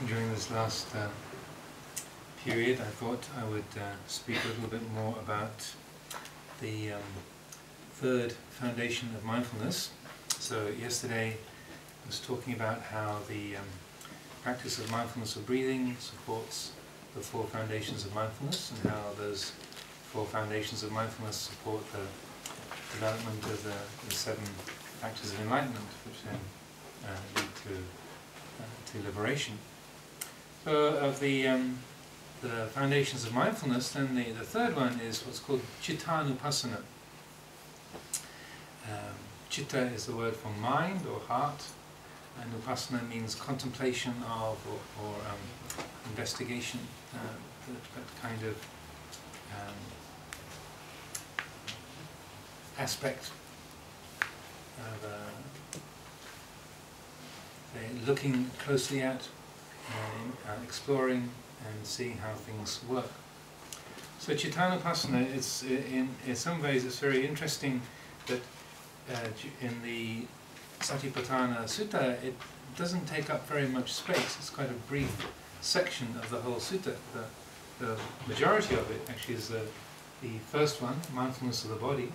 during this last period, I thought I would speak a little bit more about the third foundation of mindfulness. So yesterday I was talking about how the practice of mindfulness of breathing supports the four foundations of mindfulness, and how those four foundations of mindfulness support the development of the seven factors of enlightenment, which then lead to liberation. So of the foundations of mindfulness, then the third one is what's called citta-nupassana. Citta is the word for mind or heart, and upassana means contemplation of or investigation, that kind of aspect of looking closely at, exploring and seeing how things work. So citta-nupassana, it's in some ways it's very interesting that in the Satipatthana Sutta it doesn't take up very much space. It's quite a brief section of the whole sutta. The majority of it actually is the first one, mindfulness of the body.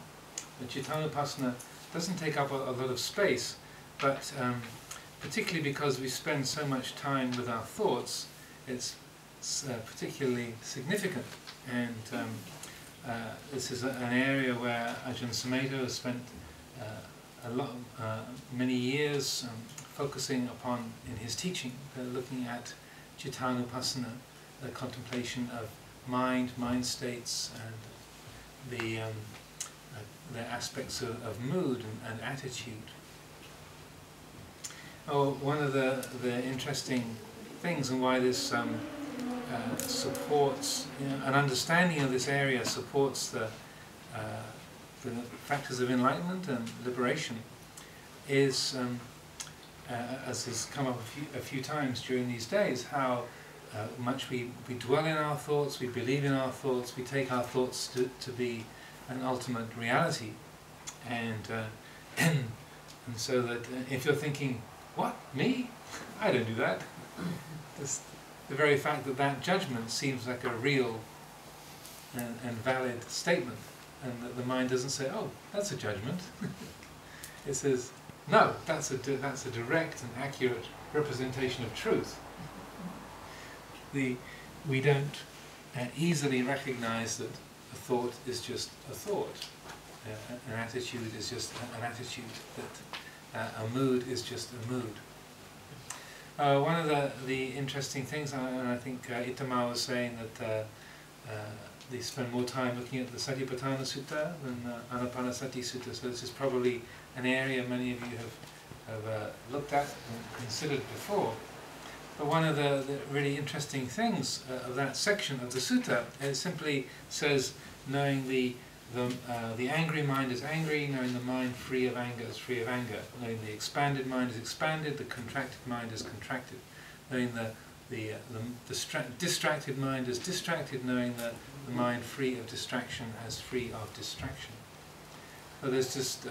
The citta-nupassana doesn't take up a lot of space, but particularly because we spend so much time with our thoughts, it's particularly significant. And this is an area where Ajahn Amaro has spent many years focusing upon in his teaching, looking at citta-nupassana, the contemplation of mind states, and the aspects of mood and attitude. One of the interesting things, and why this supports, an understanding of this area supports the factors of enlightenment and liberation, is, as has come up a few times during these days, how much we dwell in our thoughts, we believe in our thoughts, we take our thoughts to be an ultimate reality, and so that if you're thinking, what, me? I don't do that. The very fact that judgment seems like a real and valid statement, and that the mind doesn't say, oh, that's a judgment. It says, no, that's a direct and accurate representation of truth. We don't easily recognize that a thought is just a thought. An attitude is just an attitude. That a mood is just a mood. One of the interesting things, and I think Itama was saying that they spend more time looking at the Satipatthana Sutta than Anapanasati Sutta, so this is probably an area many of you have looked at and considered before. But one of the really interesting things of that section of the sutta, it simply says, knowing the angry mind is angry, knowing the mind free of anger is free of anger, knowing the expanded mind is expanded, the contracted mind is contracted, knowing the distracted mind is distracted, knowing the mind free of distraction as free of distraction. So there's just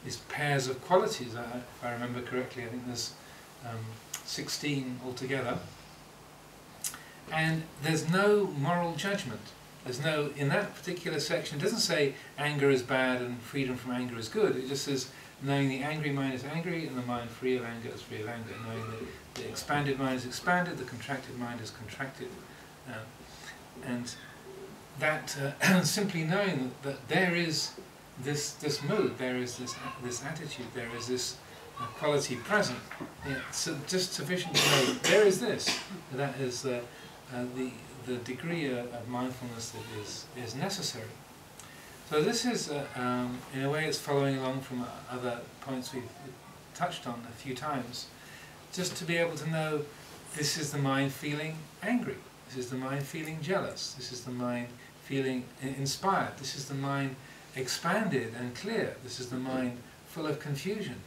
these pairs of qualities. If I remember correctly, I think there's 16 altogether, and there's no moral judgment. There's no, in that particular section, it doesn't say anger is bad and freedom from anger is good. It just says knowing the angry mind is angry and the mind free of anger is free of anger. Knowing that the expanded mind is expanded, the contracted mind is contracted. And that simply knowing that there is this mood, there is this attitude, there is this quality present. It's just sufficient to know there is this. That is the degree of mindfulness that is necessary. So this is, in a way, it's following along from other points we've touched on a few times. Just to be able to know, this is the mind feeling angry. This is the mind feeling jealous. This is the mind feeling inspired. This is the mind expanded and clear. This is the mind full of confusion.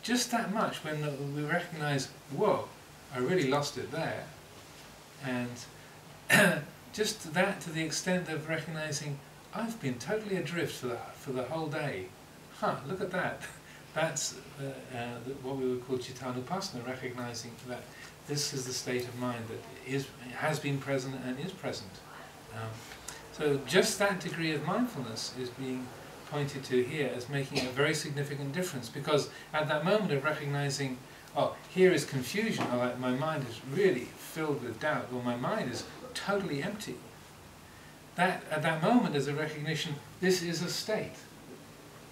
Just that much, when we recognize, whoa, I really lost it there. And just that, to the extent of recognizing, I've been totally adrift for the whole day. Look at that. That's what we would call citta-nupassana, recognizing that this is the state of mind that has been present and is present. So just that degree of mindfulness is being pointed to here as making a very significant difference, because at that moment of recognizing, oh, here is confusion, or like my mind is really filled with doubt, or my mind is totally empty. That at that moment is a recognition, this is a state.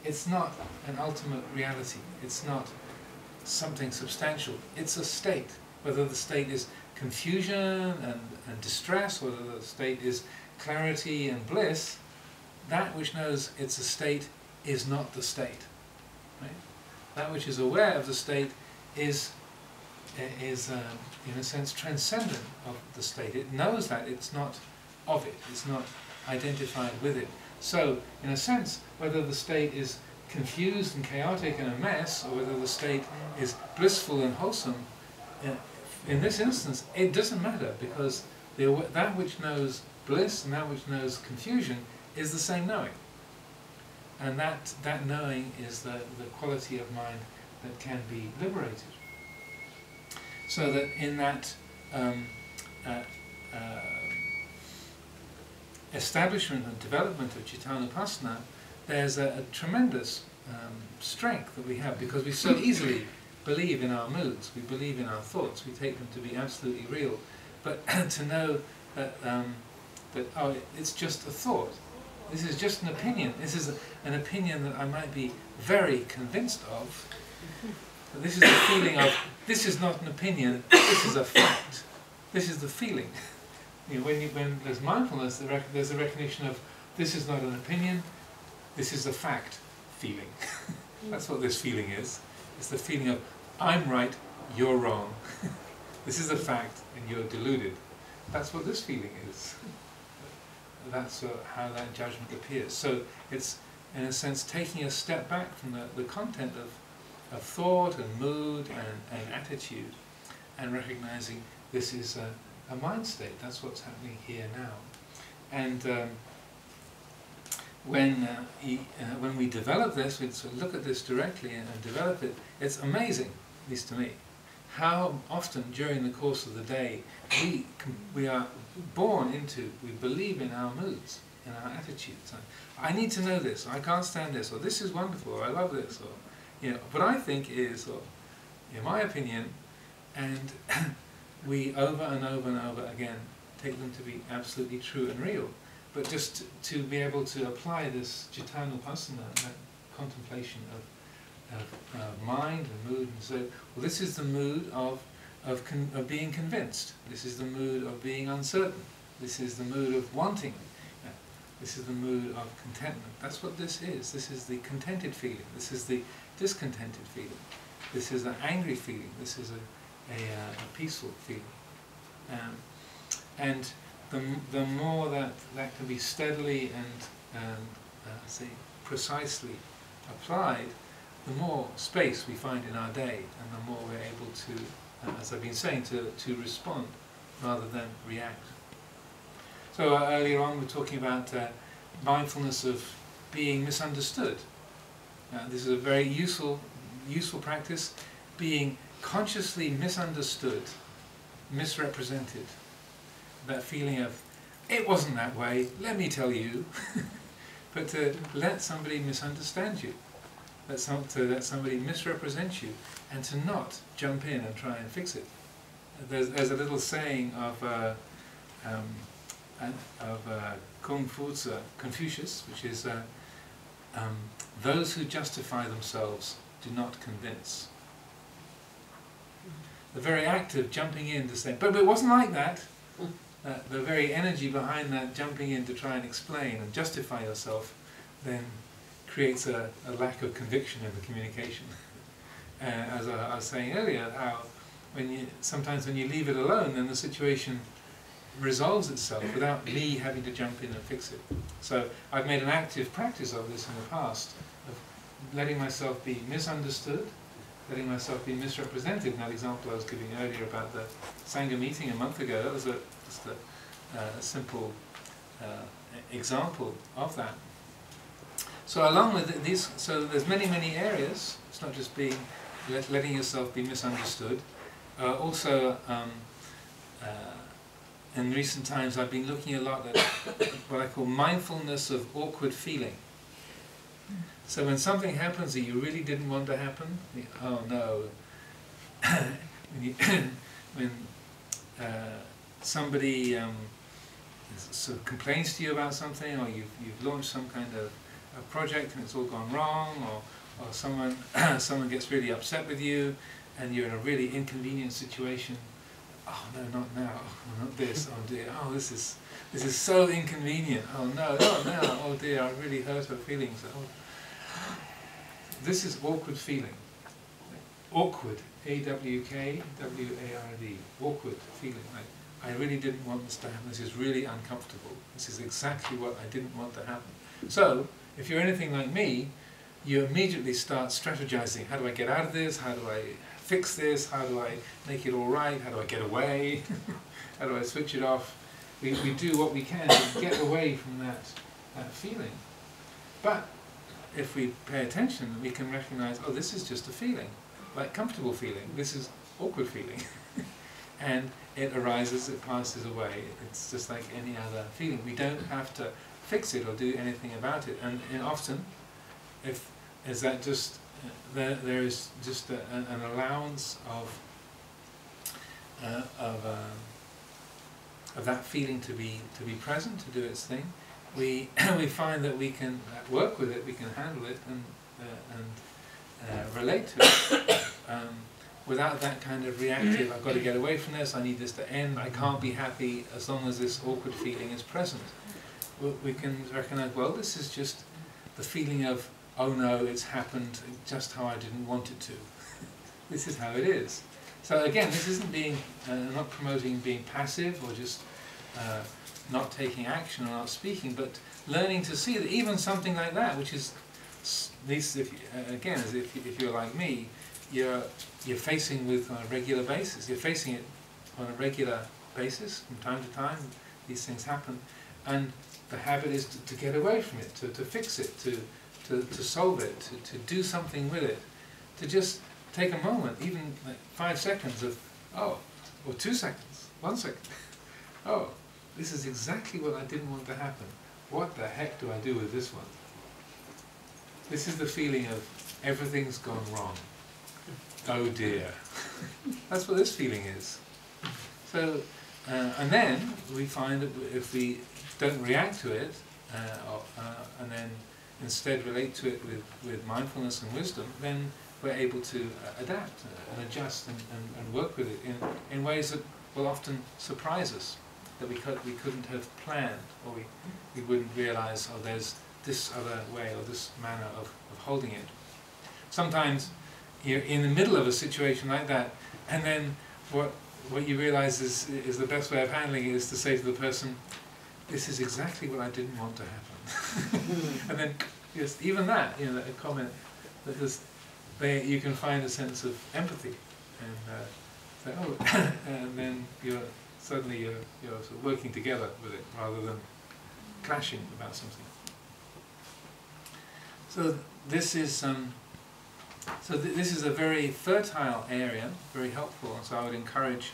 It's not an ultimate reality. It's not something substantial. It's a state. Whether the state is confusion and distress, or whether the state is clarity and bliss, that which knows it's a state is not the state. Right? That which is aware of the state is in a sense transcendent of the state. It knows that it's not of it. It's not identified with it. So, in a sense, whether the state is confused and chaotic and a mess, or whether the state is blissful and wholesome, in this instance, it doesn't matter, because that which knows bliss and that which knows confusion is the same knowing. And that knowing is the quality of mind that can be liberated. So that in that establishment and development of Cittanupassana, there's a tremendous strength that we have, because we so easily believe in our moods, we believe in our thoughts, we take them to be absolutely real. But to know that, oh, it's just a thought, this is just an opinion, this is an opinion that I might be very convinced of, but this is the feeling of, this is not an opinion, this is a fact, this is the feeling. You know, when there's mindfulness, there's a recognition of, this is not an opinion, this is a fact feeling. That's what this feeling is. It's the feeling of, I'm right, you're wrong. This is a fact and you're deluded. That's what this feeling is. That's how that judgment appears. So it's, in a sense, taking a step back from the content of thought and mood and attitude, and recognizing this is a mind state. That's what's happening here now. And when we develop this, we sort of look at this directly and develop it, it's amazing, at least to me, how often during the course of the day we are born into, we believe in our moods, in our attitudes. I need to know this, I can't stand this, or this is wonderful, or I love this, or what I think is, or in my opinion, and we over and over and over again take them to be absolutely true and real. But just to be able to apply this Cittanupassana, that contemplation of mind and mood, and say, well, this is the mood of being convinced. This is the mood of being uncertain. This is the mood of wanting. This is the mood of contentment. That's what this is. This is the contented feeling. This is the discontented feeling. This is an angry feeling. This is a peaceful feeling. And the more that can be steadily and say precisely applied, the more space we find in our day, and the more we're able to, as I've been saying, to respond rather than react. So earlier on we were talking about mindfulness of being misunderstood. This is a very useful practice, being consciously misunderstood, misrepresented. That feeling of, it wasn't that way, let me tell you. But to let somebody misunderstand you, to let somebody misrepresent you, and to not jump in and try and fix it. There's a little saying of Confucius, which is, those who justify themselves do not convince. The very act of jumping in to say, but it wasn't like that, the very energy behind that jumping in to try and explain and justify yourself then creates a lack of conviction in the communication. As I was saying earlier, how sometimes when you leave it alone, then the situation resolves itself without me having to jump in and fix it. So I've made an active practice of this in the past, of letting myself be misunderstood, letting myself be misrepresented. In that example I was giving earlier about the Sangha meeting a month ago, that was just a simple example of that. So along with these, so there's many areas. It's not just letting yourself be misunderstood. Also, in recent times I've been looking a lot at what I call mindfulness of awkward feeling. So when something happens that you really didn't want to happen, oh no, when somebody sort of complains to you about something, or you've launched some kind of a project and it's all gone wrong, or someone someone gets really upset with you and you're in a really inconvenient situation. Oh no, not now, oh, not this, oh dear, oh this is so inconvenient, oh no, oh no, oh dear, I really hurt her feelings. Oh. This is awkward feeling. Awkward, A-W-K-W-A-R-D, awkward feeling. Like, I really didn't want this to happen, this is really uncomfortable, this is exactly what I didn't want to happen. So, if you're anything like me, you immediately start strategizing. How do I get out of this? How do I fix this? How do I make it all right? How do I get away? How do I switch it off? We do what we can to get away from that feeling. But if we pay attention, we can recognize, oh, this is just a feeling, like comfortable feeling. This is awkward feeling. And it arises, it passes away. It's just like any other feeling. We don't have to fix it or do anything about it. And often, is that just there is just an allowance of that feeling to be present, to do its thing. We find that we can work with it, we can handle it, and relate to it without that kind of reactive. I've got to get away from this. I need this to end. I can't be happy as long as this awkward feeling is present. We can recognize, well, this is just the feeling of, oh no, it's happened just how I didn't want it to. This is how it is. So again, this isn't being not promoting being passive or just not taking action or not speaking, but learning to see that even something like that, which is, at least again, as if you're like me, you're facing with on a regular basis. You're facing it on a regular basis from time to time. These things happen, and the habit is to get away from it, to fix it, to solve it, to do something with it, to just take a moment, even like 5 seconds of, oh, or 2 seconds, 1 second. Oh, this is exactly what I didn't want to happen. What the heck do I do with this one? This is the feeling of everything's gone wrong. Oh dear. That's what this feeling is. So, and then we find that if we don't react to it, and then instead relate to it with mindfulness and wisdom, then we're able to adapt and adjust and work with it in ways that will often surprise us, that we couldn't have planned, or we wouldn't realize, oh, there's this other way or this manner of holding it. Sometimes you're in the middle of a situation like that, and then what you realize is the best way of handling it is to say to the person, this is exactly what I didn't want to happen. And then just even that, you know, a comment that just you can find a sense of empathy, and say, oh, and then suddenly you're sort of working together with it rather than clashing about something. So this is this is a very fertile area, very helpful. And so I would encourage,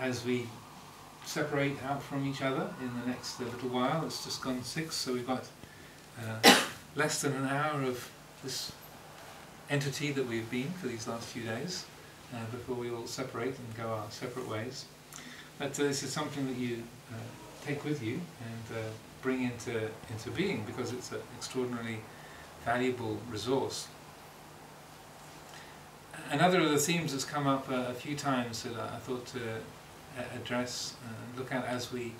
as we separate out from each other in the next little while. It's just gone 6, so we've got less than an hour of this entity that we've been for these last few days before we all separate and go our separate ways. But this is something that you take with you and bring into being, because it's an extraordinarily valuable resource. Another of the themes that's come up a few times that I thought to address and look at as we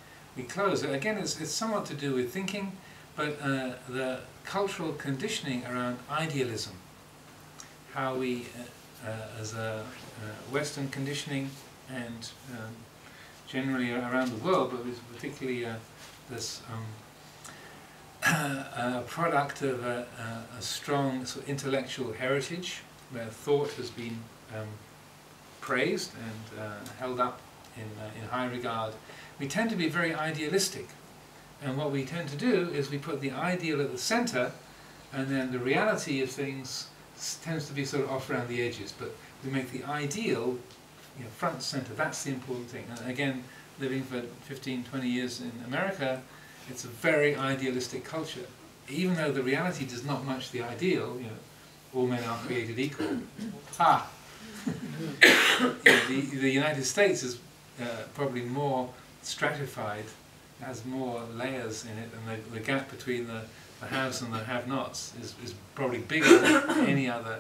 close. Again, it's somewhat to do with thinking, but the cultural conditioning around idealism. How we, as a Western conditioning and generally around the world, but particularly this product of a strong sort of intellectual heritage, where thought has been praised and held up in high regard. We tend to be very idealistic, and what we tend to do is we put the ideal at the center, and then the reality of things tends to be sort of off around the edges. But we make the ideal, front and center. That's the important thing. And again, living for 15, 20 years in America, it's a very idealistic culture. Even though the reality does not match the ideal, all men are created equal. Ha! The United States is probably more stratified, has more layers in it, and the gap between the haves and the have-nots is probably bigger than any other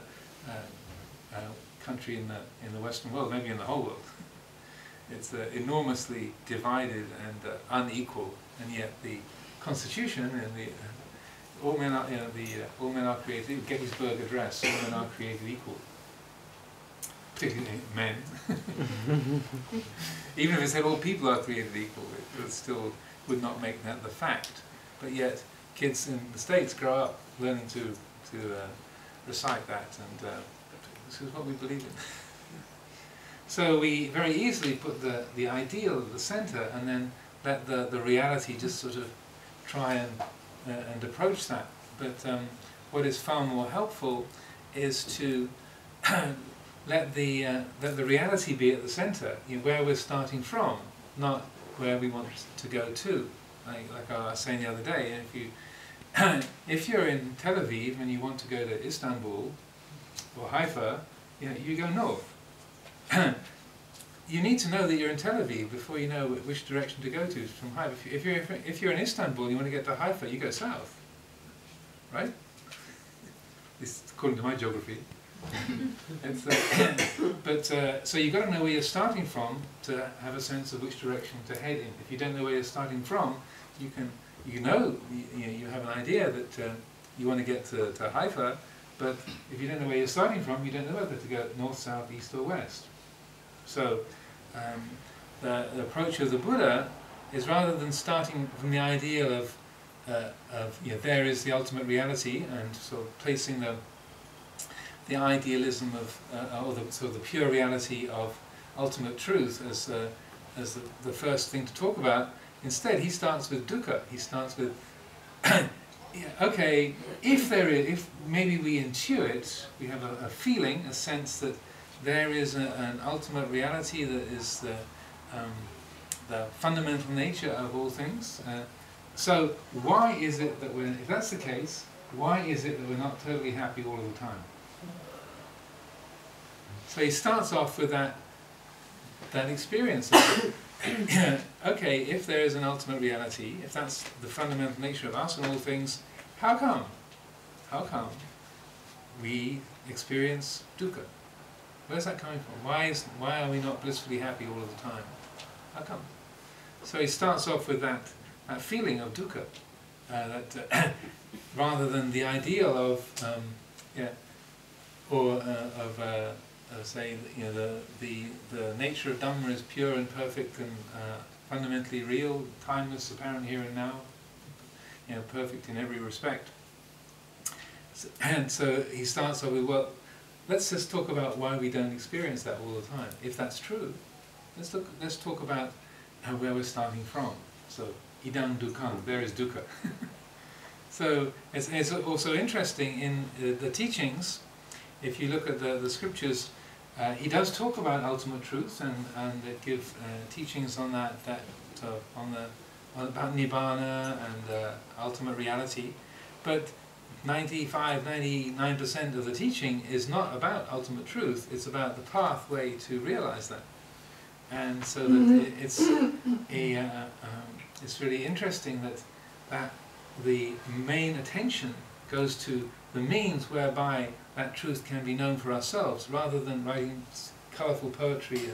country in the Western world, maybe in the whole world. It's enormously divided and unequal, and yet the Constitution and the all men are created. Gettysburg Address: all men are created equal. Particularly men. Even if it said all people are created equal, it still would not make that the fact. But yet, kids in the States grow up learning to recite that, and this is what we believe in. So we very easily put the ideal at the center, and then let the reality just sort of try and approach that. But what is far more helpful is to let the reality be at the center, where we're starting from, not where we want to go to. Like I was saying the other day, if you're in Tel Aviv and you want to go to Istanbul or Haifa, you go north. You need to know that you're in Tel Aviv before you know which direction to go to from Haifa. If you're in Istanbul and you want to get to Haifa, you go south, right? This is according to my geography. So you've got to know where you're starting from to have a sense of which direction to head in. If you don't know where you're starting from, you have an idea that you want to get to Haifa, but if you don't know where you're starting from, you don't know whether to go north, south, east, or west. So the approach of the Buddha is, rather than starting from the ideal of there is the ultimate reality, and sort of placing the idealism of or the pure reality of ultimate truth as the first thing to talk about. Instead, he starts with dukkha. He starts with okay, if maybe we intuit, we have a feeling, a sense that there is an ultimate reality that is the fundamental nature of all things. So why is it that if that's the case, why is it that we're not totally happy all of the time? So he starts off with that experience of, okay, if there is an ultimate reality, if that's the fundamental nature of us and all things, how come we experience dukkha? Where's that coming from? Why are we not blissfully happy all of the time? How come? So he starts off with that feeling of dukkha, rather than the ideal of say the nature of Dhamma is pure and perfect and fundamentally real, timeless, apparent here and now, perfect in every respect. And so he starts off with, well, let's just talk about why we don't experience that all the time. If that's true, let's talk about where we're starting from. So idam dukkham, there is dukkha. So it's also interesting in the teachings. If you look at the scriptures, he does talk about ultimate truth, and it gives teachings on about nibbana and ultimate reality. But 99% of the teaching is not about ultimate truth. It's about the pathway to realize that. And so that it's really interesting that the main attention goes to the means whereby that truth can be known for ourselves, rather than writing colourful poetry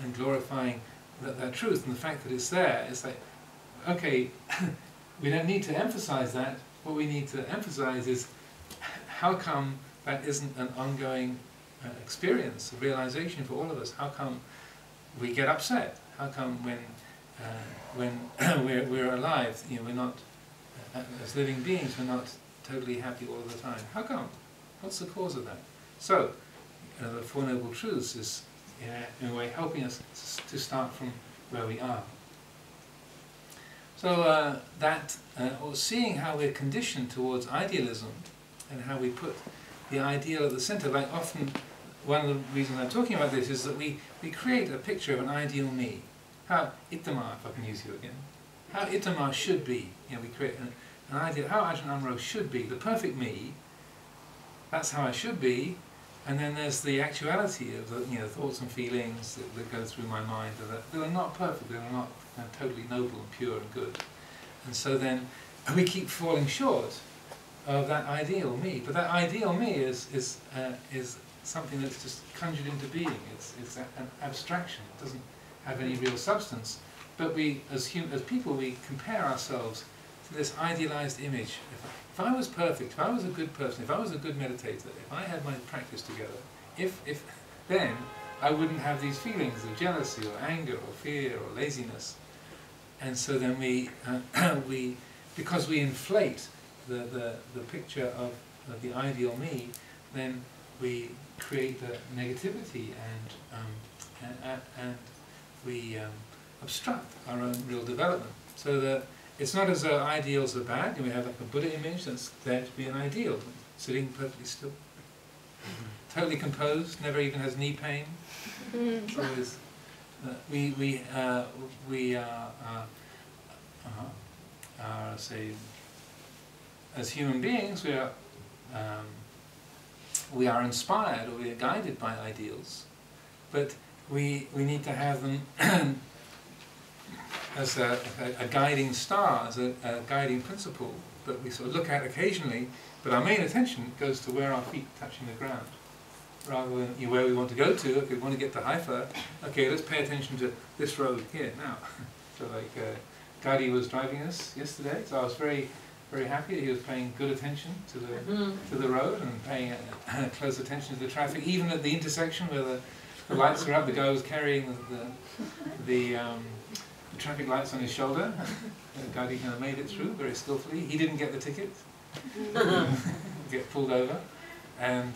and glorifying that truth. And the fact that it's there, it's like, okay, we don't need to emphasize that. What we need to emphasize is how come that isn't an ongoing experience of realization for all of us? How come we get upset? How come when we're alive, we're not, as living beings, we're not totally happy all the time? How come? What's the cause of that? So, the Four Noble Truths is, in a way, helping us to start from where we are. So or seeing how we're conditioned towards idealism, and how we put the ideal at the center. Like often, one of the reasons I'm talking about this is that we create a picture of an ideal me. How Itamar, if I can use you again, how Itamar should be. You know, we create an idea how Ajahn Amaro should be, the perfect me. That's how I should be, and then there's the actuality of the thoughts and feelings that go through my mind that are not perfect, that are not totally noble and pure and good. And so then we keep falling short of that ideal me. But that ideal me is something that's just conjured into being. It's an abstraction. It doesn't have any real substance. But we, as people, we compare ourselves to this idealized image. If I was perfect, if I was a good person, if I was a good meditator, if I had my practice together, then I wouldn't have these feelings of jealousy or anger or fear or laziness. And so then because we inflate the picture of the ideal me, then we create the negativity and we obstruct our own real development. So that it's not as though ideals are bad. We have like a Buddha image that's there to be an ideal, sitting perfectly still, totally composed, never even has knee pain. Always, say, as human beings, we are inspired or we are guided by ideals, but we need to have them as a guiding star, as a guiding principle that we sort of look at occasionally, but our main attention goes to where our feet are touching the ground, rather than where we want to go to. Okay, we want to get to Haifa, okay, let's pay attention to this road here now. So like Gadi was driving us yesterday, so I was very, very happy that he was paying good attention to the road and paying close attention to the traffic, even at the intersection where the lights are up. The guy was carrying the traffic lights on his shoulder. Gadi kind of made it through very skillfully. He didn't get the ticket, get pulled over, and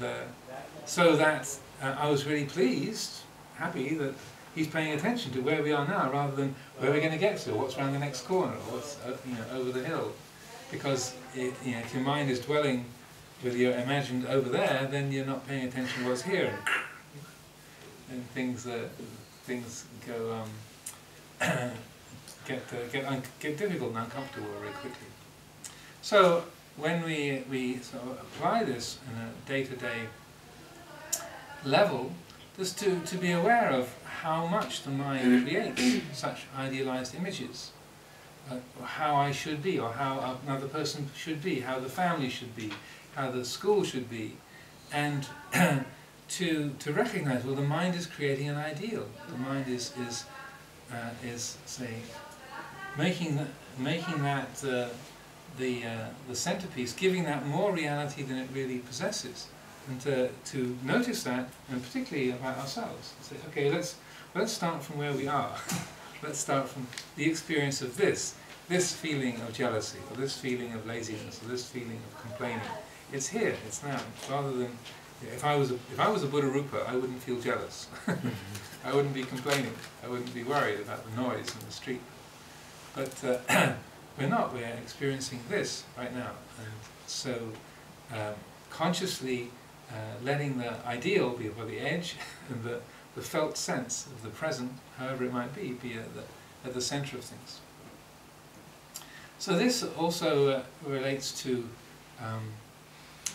so that I was really pleased, happy that he's paying attention to where we are now, rather than where we're going to get to, or what's around the next corner, or what's over the hill. Because if your mind is dwelling with your imagined over there, then you're not paying attention to what's here, and things go get difficult and uncomfortable very quickly. So when we sort of apply this in a day-to-day level, just to be aware of how much the mind creates such idealized images, how I should be, or how another person should be, how the family should be, how the school should be, and to recognize, well, the mind is creating an ideal. The mind is say making that the centerpiece, giving that more reality than it really possesses, and to notice that, and particularly about ourselves. Say, okay, let's start from where we are. Let's start from the experience of this feeling of jealousy, or this feeling of laziness, or this feeling of complaining. It's here, it's now. Rather than, if I was a Buddha Rupa, I wouldn't feel jealous. I wouldn't be complaining. I wouldn't be worried about the noise in the street. But we're not. We're experiencing this right now, and so consciously letting the ideal be at the edge, and the felt sense of the present, however it might be at the center of things. So this also relates to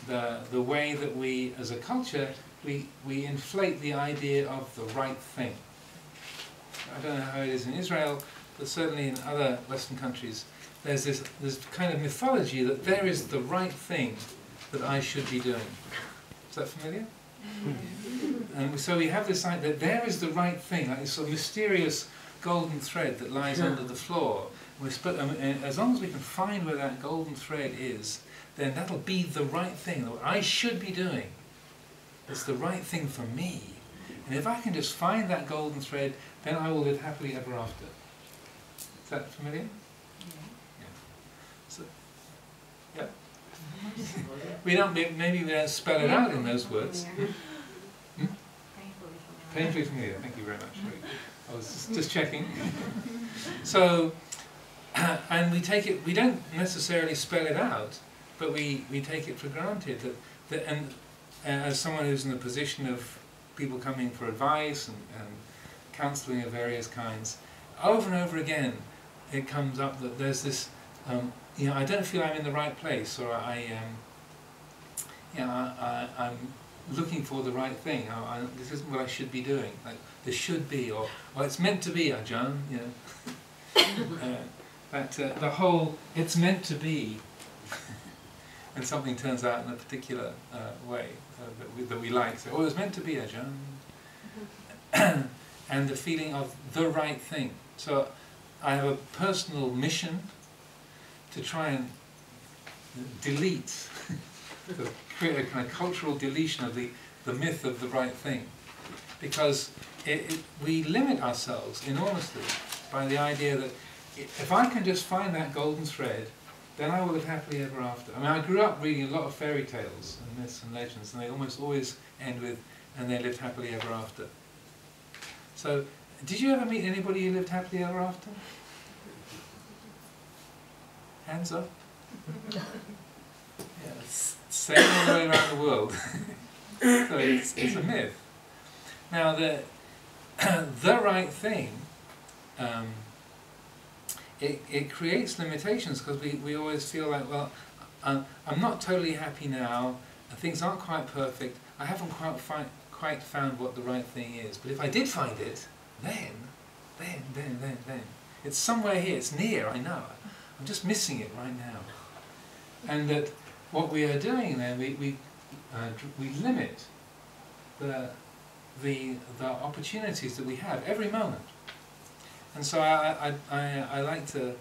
the way that we, as a culture, we inflate the idea of the right thing. I don't know how it is in Israel, but certainly in other Western countries, there's this kind of mythology that there is the right thing that I should be doing. Is that familiar? And so we have this idea that there is the right thing, like this sort of mysterious golden thread that lies under the floor. And as long as we can find where that golden thread is, then that'll be the right thing that I should be doing. It's the right thing for me. And if I can just find that golden thread, then I will live happily ever after. Is that familiar? Yeah. So, yeah. Maybe we don't spell it out in those words. Painfully familiar. Thank you very much. I was just checking. So, and we don't necessarily spell it out, but we take it for granted that as someone who's in a position of people coming for advice and counselling of various kinds, over and over again it comes up that there's this, you know, I don't feel I'm in the right place, or I'm looking for the right thing. This isn't what I should be doing. Like this should be, or well, it's meant to be, Ajahn. You know, the whole it's meant to be, and something turns out in a particular way that we like. So, oh, it's meant to be, Ajahn, and the feeling of the right thing. So, I have a personal mission to try and delete. To create a kind of cultural deletion of the myth of the right thing, because we limit ourselves enormously by the idea that if I can just find that golden thread, then I will live happily ever after. I mean, I grew up reading a lot of fairy tales and myths and legends, and they almost always end with, and they lived happily ever after. So, did you ever meet anybody who lived happily ever after? Hands up. Yes. Same all the way around the world. So it's a myth. Now the right thing, it creates limitations, because we always feel like, well, I'm not totally happy now, things aren't quite perfect, I haven't quite found what the right thing is, but if I did find it, then, it's somewhere here, it's near, I know, I'm just missing it right now. And that what we are doing then, we limit the opportunities that we have every moment. And so I like to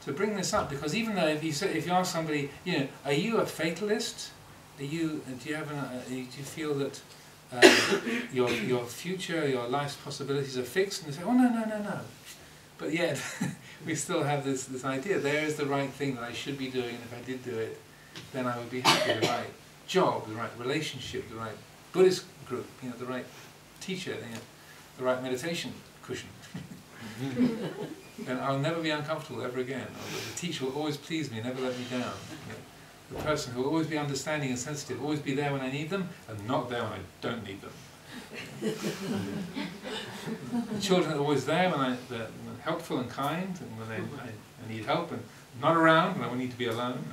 bring this up, because even though if you ask somebody, you know, are you a fatalist? Do you feel that your future, your life's possibilities are fixed? And they say, oh no. But yet we still have this idea. There is the right thing that I should be doing, and if I did do it, then I would be happy. The right job, the right relationship, the right Buddhist group, you know, the right teacher, you know, the right meditation cushion. Then I'll never be uncomfortable ever again. The teacher will always please me, never let me down. You know, the person who will always be understanding and sensitive, always be there when I need them, and not there when I don't need them. The children are always there when they're helpful and kind, and when I need help, and not around when I need to be alone.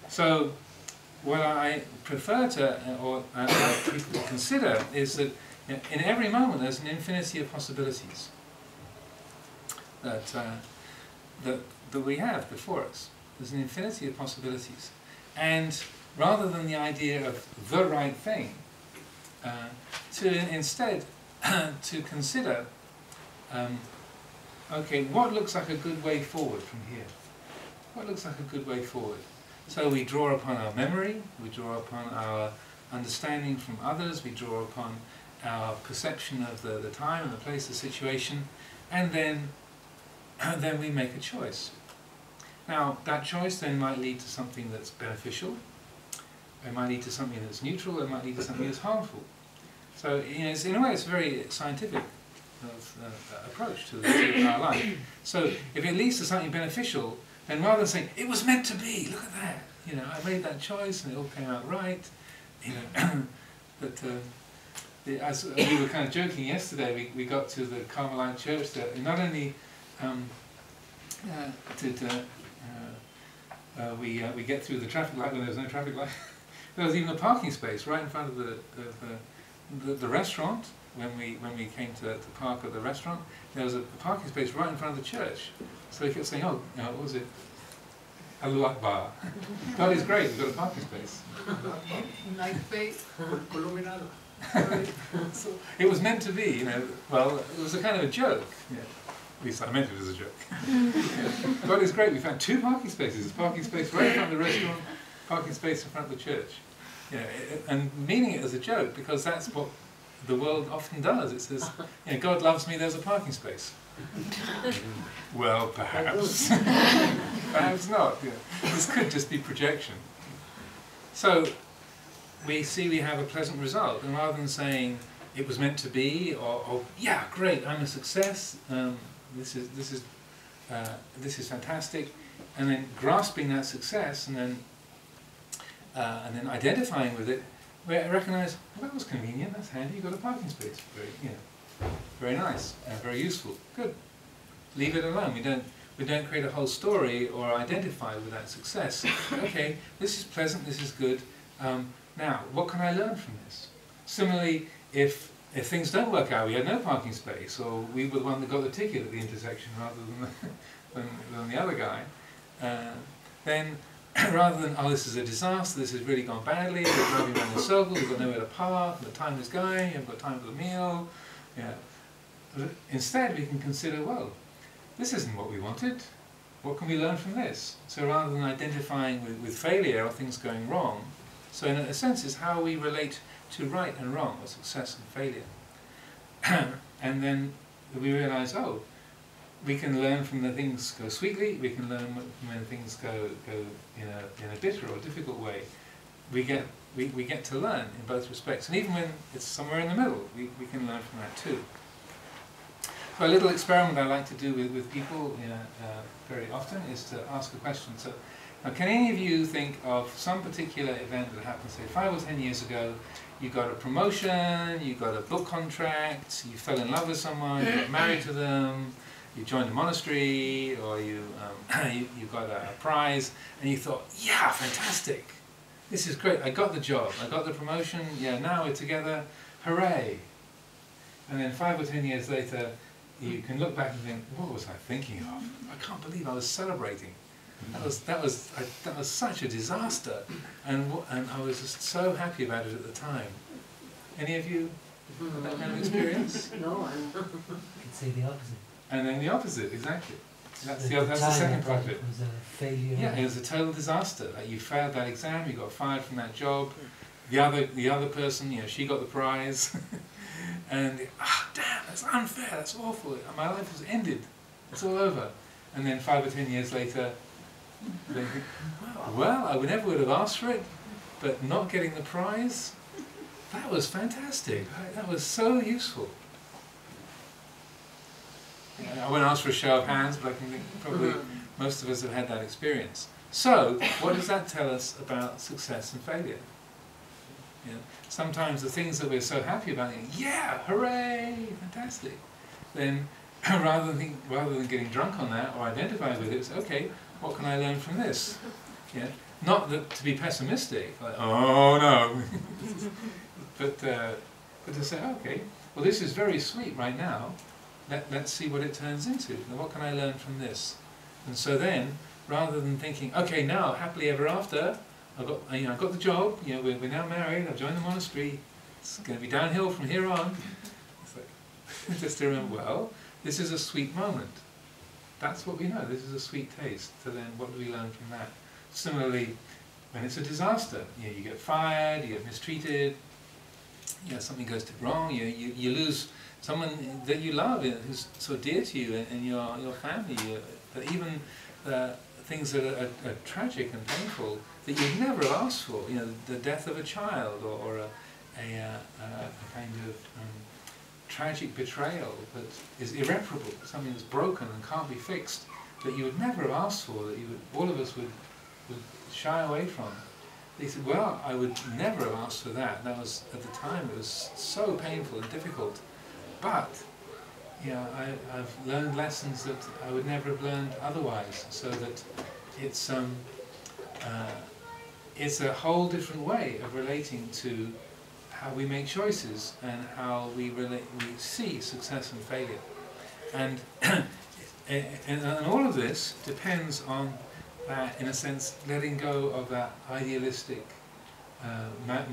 So, what I prefer to, or people to consider, is that in every moment there's an infinity of possibilities that we have before us. There's an infinity of possibilities, and rather than the idea of the right thing, to instead to consider, okay, what looks like a good way forward from here? What looks like a good way forward? So we draw upon our memory, we draw upon our understanding from others, we draw upon our perception of the time and the place, the situation, and then we make a choice. Now, that choice then might lead to something that's beneficial, it might lead to something that's neutral, it might lead to something that's harmful. So, you know, in a way, it's a very scientific approach to our life. So, if it leads to something beneficial, then rather than saying, it was meant to be, look at that, you know, I made that choice and it all came out right, you know, but as we were kind of joking yesterday, we got to the Carmelite church that not only we get through the traffic light when there was no traffic light, there was even a parking space right in front of the restaurant. When we came to park at the restaurant, there was a parking space right in front of the church. So he kept saying, oh, you know, what was it? Allahu Akbar. God is great, we've got a parking space. So it was meant to be, you know, well, it was a kind of a joke. Yeah. At least I meant it as a joke. God is great, we found 2 parking spaces. A parking space right in front of the restaurant, parking space in front of the church. You know, and meaning it as a joke, because that's what the world often does. It says, you know, God loves me, there's a parking space. Well, perhaps. Perhaps not. Yeah. This could just be projection. So, we see we have a pleasant result, and rather than saying, it was meant to be, or yeah, great, I'm a success, this is fantastic, and then grasping that success, and then identifying with it, we recognise, well, that was convenient, that's handy, you've got a parking space. Very nice, very useful. Good. Leave it alone. We don't create a whole story or identify with that success. Okay, this is pleasant, this is good. Now, what can I learn from this? Similarly, if things don't work out, we had no parking space, or we were the one that got the ticket at the intersection rather than the other guy, then rather than, oh, this is a disaster, this has really gone badly, we're driving around in circles, we've got nowhere to park, the time is going, you've got time for the meal. Instead, we can consider, well, this isn't what we wanted. What can we learn from this? So rather than identifying with failure or things going wrong, so in a sense it's how we relate to right and wrong, or success and failure. And then we realise, oh, we can learn from the things go sweetly, we can learn when things go in a bitter or difficult way. We get to learn in both respects. And even when it's somewhere in the middle, we can learn from that too. So a little experiment I like to do with people very often is to ask a question. So, now, can any of you think of some particular event that happened, say 5 or 10 years ago? You got a promotion, you got a book contract, you fell in love with someone, you got married to them, you joined a monastery, or you got a prize, and you thought, yeah, fantastic, this is great, I got the job, I got the promotion, yeah, now we're together, hooray. And then 5 or 10 years later, you can look back and think, what was I thinking of? I can't believe I was celebrating. That was such a disaster, and I was just so happy about it at the time. Any of you have that kind of experience? No, I could say the opposite. And then the opposite, exactly. That's the second part of it. It was a failure. Yeah, it was a total disaster. Like, you failed that exam, you got fired from that job. The other person, she got the prize. And damn, that's unfair, that's awful. My life was ended. It's all over. And then 5 or 10 years later, they think, well, I never would have asked for it, but not getting the prize, that was fantastic. That was so useful. I won't ask for a show of hands, but I can think probably most of us have had that experience. So, what does that tell us about success and failure? Sometimes the things that we're so happy about, yeah, hooray, fantastic. Then, rather than getting drunk on that or identifying with it, it's okay. What can I learn from this? Not that to be pessimistic, like, oh no, but to say, okay, well, this is very sweet right now. Let's see what it turns into. Now, what can I learn from this? And so then, rather than thinking, okay, now happily ever after, I got the job. We're now married. I've joined the monastery. It's going to be downhill from here on. It's like, just to remember, well, this is a sweet moment. That's what we know. This is a sweet taste. So then, what do we learn from that? Similarly, when it's a disaster, you get fired, you get mistreated, something goes wrong, you lose someone that you love, who's so dear to you and your family. But even things that are tragic and painful that you'd never have asked for, the death of a child or a kind of tragic betrayal that is irreparable, something that's broken and can't be fixed, that you would never have asked for, that all of us would shy away from. They said, well, I would never have asked for that. That was, at the time, it was so painful and difficult. But, I've learned lessons that I would never have learned otherwise, so that it's a whole different way of relating to how we make choices and how we see success and failure. And, and all of this depends on that, in a sense, letting go of that idealistic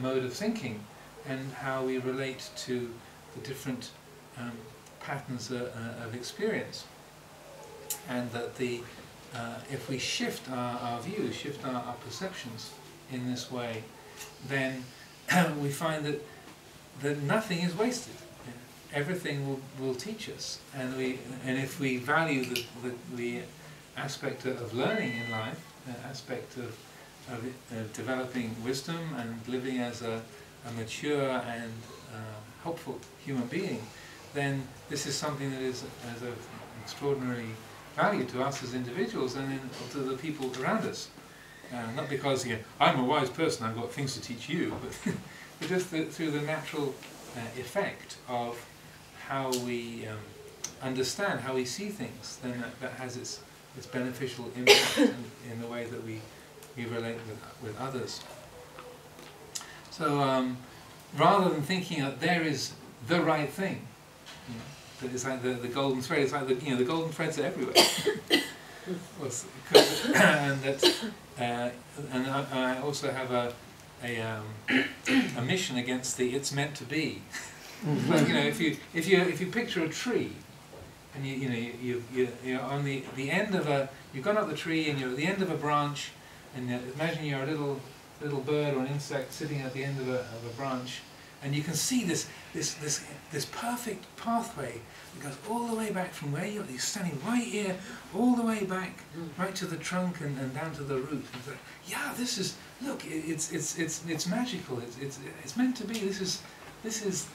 mode of thinking and how we relate to the different patterns of experience. And that if we shift our views, shift our perceptions in this way, then we find that nothing is wasted. Everything will teach us, and if we value the aspect of learning in life, the aspect of developing wisdom and living as a mature and helpful human being, then this is something that is of extraordinary value to us as individuals and to the people around us. Not because I'm a wise person, I've got things to teach you, but just through the natural effect of how we understand, how we see things, then that has its beneficial impact in the way that we relate with others. So rather than thinking that there is the right thing, that it's like the golden thread, it's like the golden threads are everywhere. And I also have a mission against the "it's meant to be." Like, if you picture a tree, and you're on the end of you've gone up the tree and you're at the end of a branch, and imagine you're a little bird or an insect sitting at the end of a branch, and you can see this perfect pathway that goes all the way back from where you're standing right here, all the way back, right to the trunk and down to the root. And so, yeah, this is, look, it's magical. It's meant to be. This is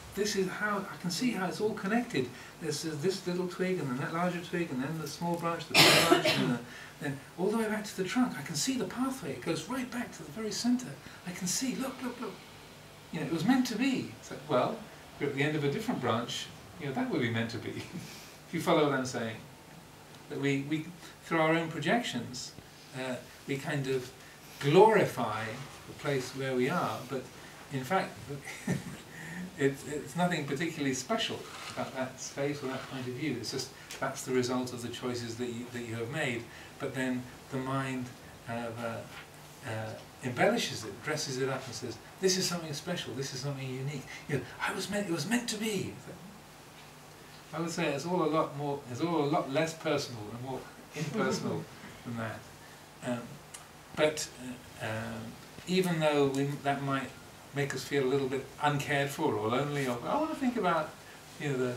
how I can see how it's all connected. There's this little twig, and then that larger twig, and then the small branch, the big branch, and then all the way back to the trunk. I can see the pathway. It goes right back to the very center. I can see. Look. It was meant to be. It's like, well, if you're at the end of a different branch, that would be meant to be. If you follow what I'm saying, that we through our own projections, we kind of glorify the place where we are, but in fact, it's nothing particularly special about that space or that point of view. It's just that's the result of the choices that you have made. But then the mind embellishes it, dresses it up, and says, "This is something special. This is something unique. It was meant to be." I would say it's all a lot less personal and more impersonal than that. But even though that might make us feel a little bit uncared for or lonely, or I want to think about the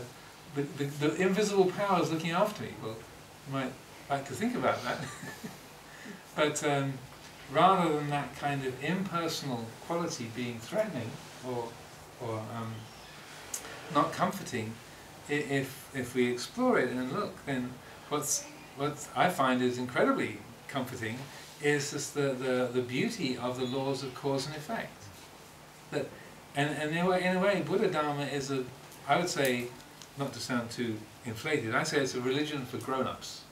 invisible powers looking after me. Well, you might like to think about that. But rather than that kind of impersonal quality being threatening or not comforting, if we explore it and look, then what I find is incredibly comforting is just the beauty of the laws of cause and effect. And in a way, Buddha-dharma is I would say, not to sound too inflated, I say it's a religion for grown-ups.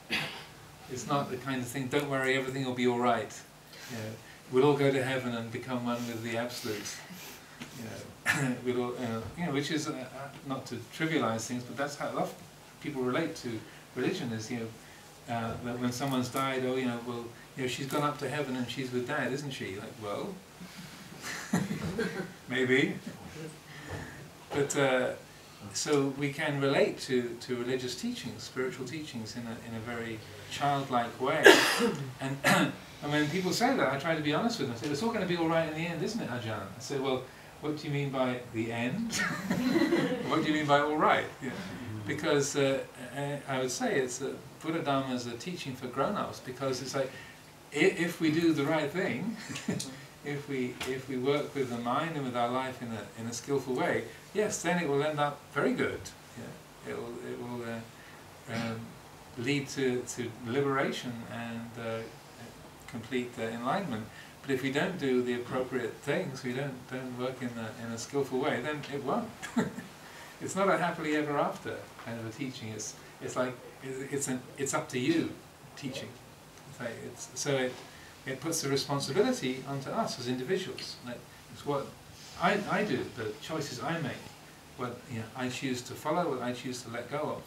It's not the kind of thing, don't worry, everything will be all right. We'll all go to heaven and become one with the absolute. We'll all, which is not to trivialize things, but that's how a lot of people relate to religion. Is that when someone's died, she's gone up to heaven and she's with Dad, isn't she? Like, well, maybe. But so we can relate to religious teachings, spiritual teachings, in a very childlike way. And when people say that, I try to be honest with them. I say, it's all going to be all right in the end, isn't it, Ajahn? I say, well, what do you mean by the end? What do you mean by all right? Because I would say it's Buddha-dharma is a teaching for grown-ups, because it's like, if we do the right thing, if we work with the mind and with our life in a skillful way, yes, then it will end up very good. It will lead to liberation and complete enlightenment. But if we don't do the appropriate things, we don't work in a skillful way, then it won't. It's not a happily ever after kind of a teaching. It's like it's up to you teaching. It puts the responsibility onto us as individuals. It's what I do, the choices I make, what I choose to follow, what I choose to let go of.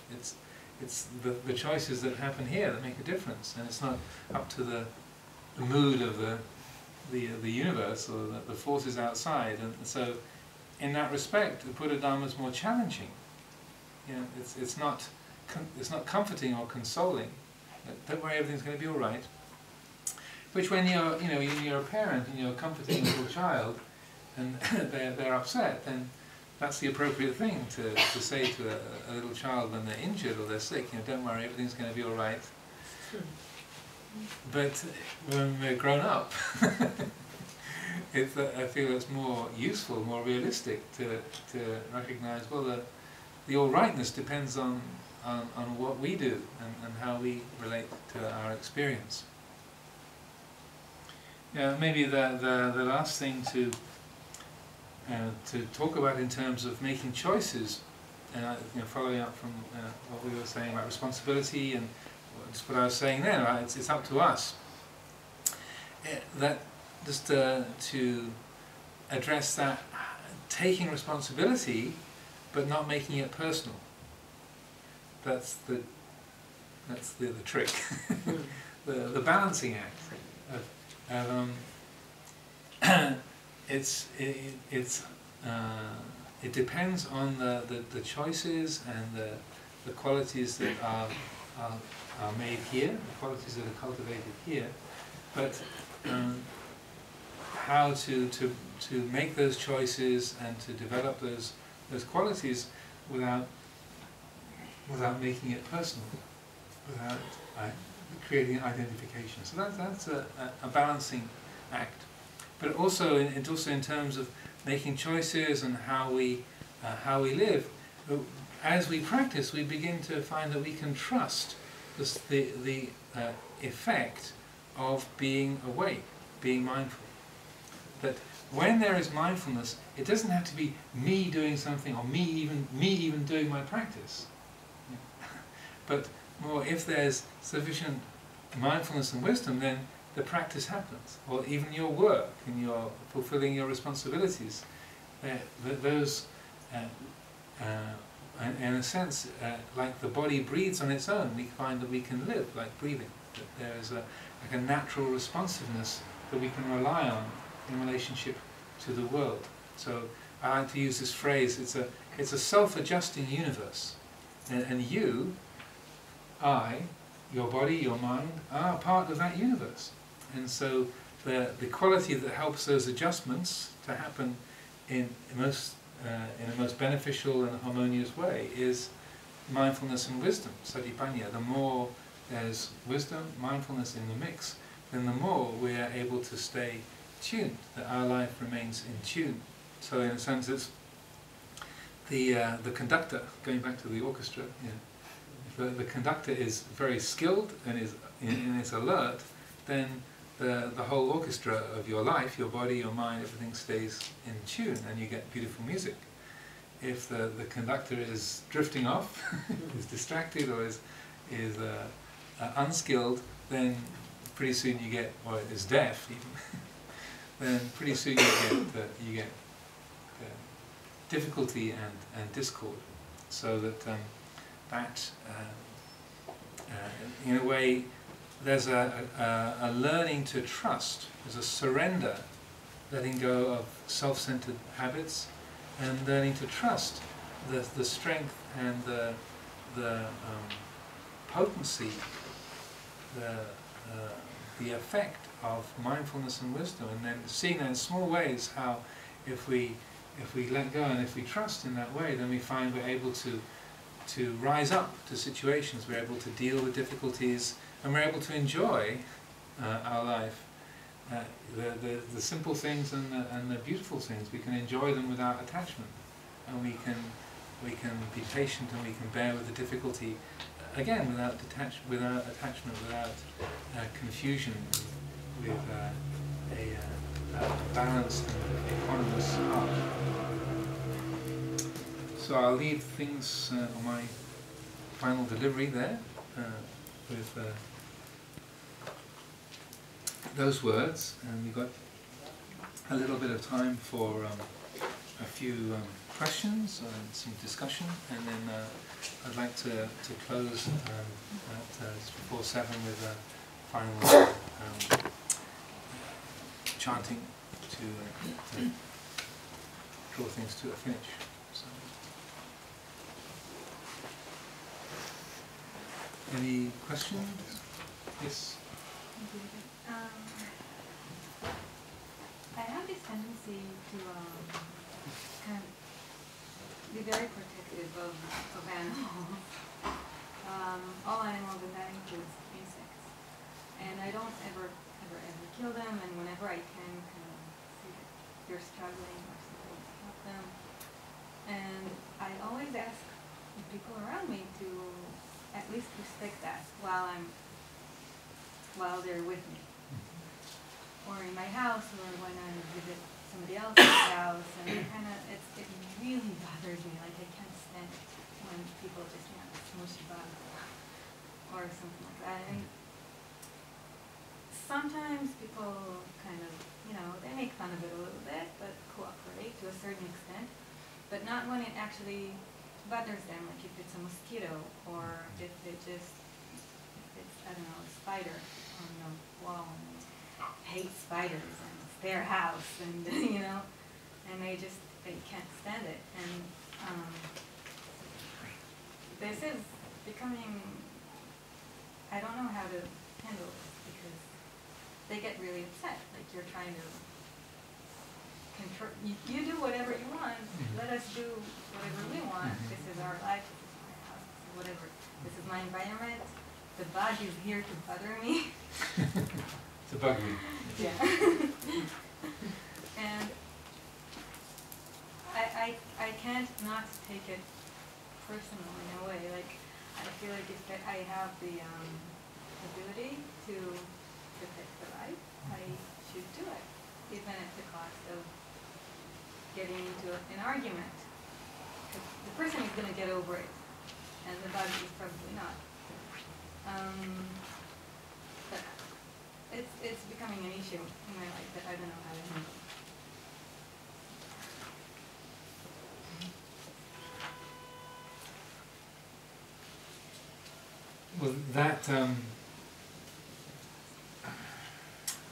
It's the choices that happen here that make a difference, and it's not up to the mood of the universe or the forces outside. And so, in that respect, the Buddha-dharma is more challenging. It's not comforting or consoling. Don't worry, everything's going to be all right. Which, when you're a parent and you're comforting a little child, and they're upset, then that's the appropriate thing to say to a little child when they're injured or they're sick. Don't worry, everything's going to be all right. But when we're grown up, I feel it's more useful, more realistic to recognize, well, the all rightness depends on what we do and how we relate to our experience. Yeah, maybe the last thing to talk about in terms of making choices, and following up from what we were saying about responsibility and just what I was saying then, right? It's up to us. That just to address that, taking responsibility, but not making it personal. That's the trick, the balancing act. It depends on the choices and the qualities that are made here, the qualities that are cultivated here, but how to make those choices and to develop those qualities without making it personal, without creating identification. So that's a balancing act. But also in terms of making choices and how we live, as we practice, we begin to find that we can trust the effect of being awake, being mindful. That when there is mindfulness, it doesn't have to be me doing something or me even doing my practice. But more, if there's sufficient mindfulness and wisdom, then the practice happens, or even your work and your fulfilling your responsibilities. Those, in a sense, like the body breathes on its own, we find that we can live like breathing. That there is like a natural responsiveness that we can rely on in relationship to the world. So I like to use this phrase: it's a self-adjusting universe, and you, I, your body, your mind, are part of that universe. And so the quality that helps those adjustments to happen in a most beneficial and harmonious way is mindfulness and wisdom, satipanya. The more there's wisdom, mindfulness in the mix, then the more we are able to stay tuned, that our life remains in tune. So in a sense it's the conductor, going back to the orchestra, if the conductor is very skilled and is alert, then the whole orchestra of your life, your body, your mind, everything stays in tune and you get beautiful music. If the conductor is drifting off, is distracted or is unskilled, then pretty soon you get, or is deaf even, then pretty soon you get difficulty and discord. So that in a way, there's a learning to trust, there's a surrender, letting go of self-centered habits, and learning to trust the strength and the potency, the effect of mindfulness and wisdom, and then seeing that in small ways, how if we let go and if we trust in that way, then we find we're able to rise up to situations, we're able to deal with difficulties, and we're able to enjoy our life, the simple things and the beautiful things. We can enjoy them without attachment, and we can be patient, and we can bear with the difficulty, again without attachment, without confusion, with a balanced and equanimous heart. So I'll leave things on my final delivery there with those words, and we've got a little bit of time for a few questions and some discussion, and then I'd like to close at before 7 with a final chanting to draw things to a finish. So, any questions? Yes? I have this tendency to kind of be very protective of animals. All animals, and that includes insects. And I don't ever kill them, and whenever I can, kind of see that they're struggling or something, to help them. And I always ask the people around me to at least respect that while they're with me. or in my house, or when I visit somebody else's house, and it really bothers me. Like I can't stand it when people just smush about or something like that. And sometimes people kind of, they make fun of it a little bit, but cooperate to a certain extent, but not when it actually bothers them, like if it's a mosquito, or if it's, I don't know, a spider on the wall, and they hate spiders, and it's their house, and, and they can't stand it. And this is becoming, I don't know how to handle this, because they get really upset, like you're trying to control, you do whatever you want, let us do whatever we want, this is our life, this is my house, whatever, this is my environment, the bug is here to bother me. To bug me. Yeah. And I can't not take it personal in a way, like I feel like if I have the ability to protect the life, I should do it, even at the cost of getting into an argument. Because the person is going to get over it, and the body is probably not. But it's becoming an issue in my life that I don't know how to handle. Well, that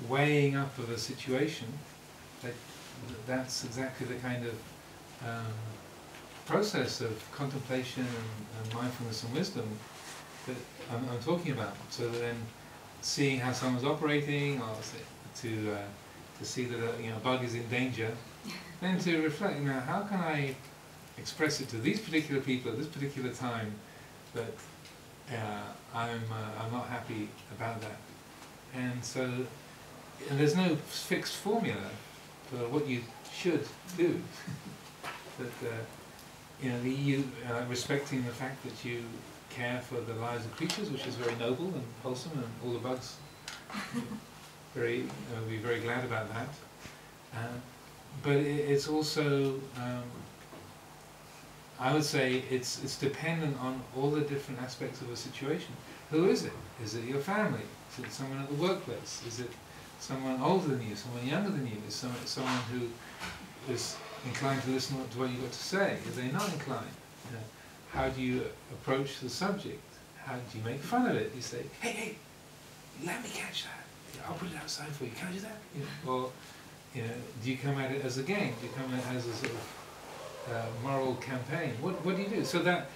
weighing up of a situation, that's exactly the kind of process of contemplation and mindfulness and wisdom that I'm talking about. So then, seeing how someone's operating, or to see that a bug is in danger, then to reflect, how can I express it to these particular people at this particular time that I'm not happy about that. And so, and there's no fixed formula for what you should do. That respecting the fact that you care for the lives of creatures, which is very noble and wholesome, and all the bugs be very glad about that. But it's also, I would say, it's dependent on all the different aspects of a situation. Who is it? Is it your family? Is it someone at the workplace? Is it someone older than you? Someone younger than you? Is someone who is inclined to listen to what you've got to say? Are they not inclined? How do you approach the subject? How do you make fun of it? You say, hey, let me catch that. I'll put it outside for you. Can I do that? Or do you come at it as a game? Do you come at it as a sort of moral campaign? What do you do? So that